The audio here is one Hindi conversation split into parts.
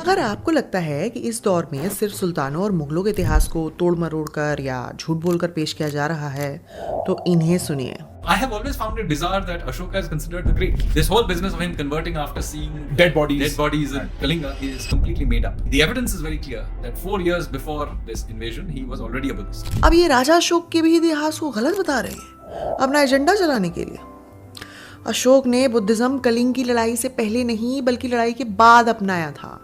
अगर आपको लगता है कि इस दौर में सिर्फ सुल्तानों और मुगलों के इतिहास को तोड़ मरोड़ कर या झूठ बोलकर पेश किया जा रहा है, तो इन्हें सुनिए। I have always found it bizarre that Ashoka is considered the great. This whole business of him converting after seeing dead bodies in Kalinga is completely made up. The evidence is very clear that 4 years before this invasion, he was already a Buddhist. अब ये राजा अशोक के भी इतिहास को गलत बता रहे हैं अपना एजेंडा चलाने के लिए। अशोक ने बुद्धिज्म कलिंग की लड़ाई से पहले नहीं बल्कि लड़ाई के बाद अपनाया था।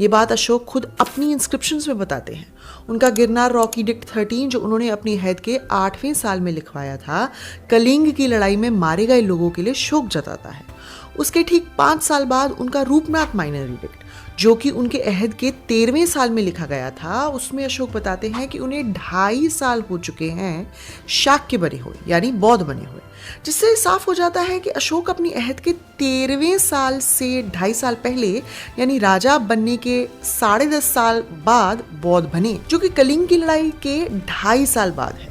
ये बात अशोक खुद अपनी इंस्क्रिप्शंस में बताते हैं। उनका गिरनार रॉक एडिक्ट 13 जो उन्होंने अपनी हैद के 8वें साल में लिखवाया था, कलिंग की लड़ाई में मारे गए लोगों के लिए शोक जताता है। उसके ठीक 5 साल बाद उनका रूपनाथ माइनर एडिक्ट जो कि उनके अहद के 13वें साल में लिखा गया था, उसमें अशोक बताते हैं कि उन्हें 2.5 साल हो चुके हैं शाक्य बने हुए, यानी बौद्ध बने हुए, जिससे साफ हो जाता है कि अशोक अपनी अहद के 13वें साल से 2.5 साल पहले यानी राजा बनने के 10.5 साल बाद बौद्ध बने, जो कि कलिंग की लड़ाई के 2.5 साल बाद है।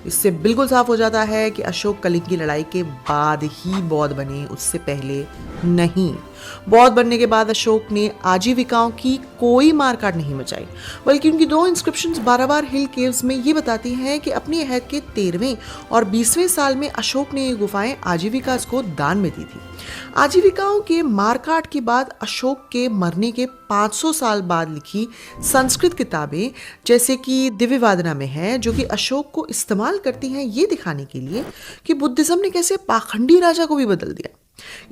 इससे बिल्कुल साफ हो जाता है कि अशोक कलिंग की लड़ाई के बाद ही बौद्ध बने, उससे पहले नहीं। बौद्ध बनने के बाद अशोक ने आजीविकाओं की कोई मारकाट नहीं मचाई, बल्कि उनकी 2 इंस्क्रिप्शंस बाराबार हिल केव्स में ये बताती हैं कि अपनी अहद के 13वें और 20वें साल में अशोक ने ये गुफाएं आजीविका को दान में दी थी। आजीविकाओं के मारकाट के बाद अशोक के मरने के 500 साल बाद लिखी संस्कृत किताबें जैसे कि दिव्यवादना में है, जो कि अशोक को इस्तेमाल करती हैं ये दिखाने के लिए कि बुद्धिज्म ने कैसे पाखंडी राजा को भी बदल दिया।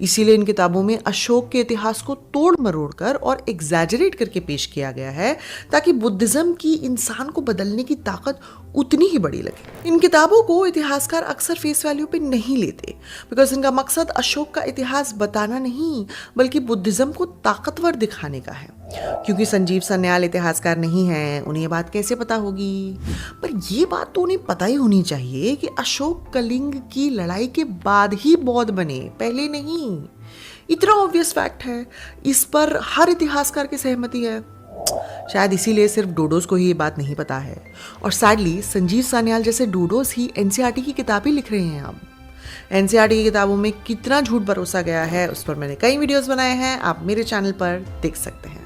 इसीलिए इन किताबों में अशोक के इतिहास को तोड़ मरोड़ कर और एग्जैजरेट करके पेश किया गया है, ताकि बुद्धिज्म की इंसान को बदलने की ताकत उतनी ही बड़ी लगे। इन किताबों को इतिहासकार अक्सर फेस वैल्यू पे नहीं लेते, बिकॉज इनका मकसद अशोक का इतिहास बताना नहीं बल्कि बुद्धिज्म को ताकतवर दिखाने का है। क्योंकि संजीव सान्याल इतिहासकार नहीं है, उन्हें ये बात कैसे पता होगी? पर ये बात तो उन्हें पता ही होनी चाहिए कि अशोक कलिंग की लड़ाई के बाद ही बौद्ध बने, पहले नहीं। इतना ऑब्वियस फैक्ट है, इस पर हर इतिहासकार की सहमति है। शायद इसीलिए सिर्फ डोडोस को ही ये बात नहीं पता है, और सैडली संजीव सान्याल जैसे डोडोस ही एनसीईआरटी की किताबें लिख रहे हैं। अब एनसीईआरटी की किताबों में कितना झूठ बरोसा गया है उस पर मैंने कई वीडियोस बनाए हैं, आप मेरे चैनल पर देख सकते हैं।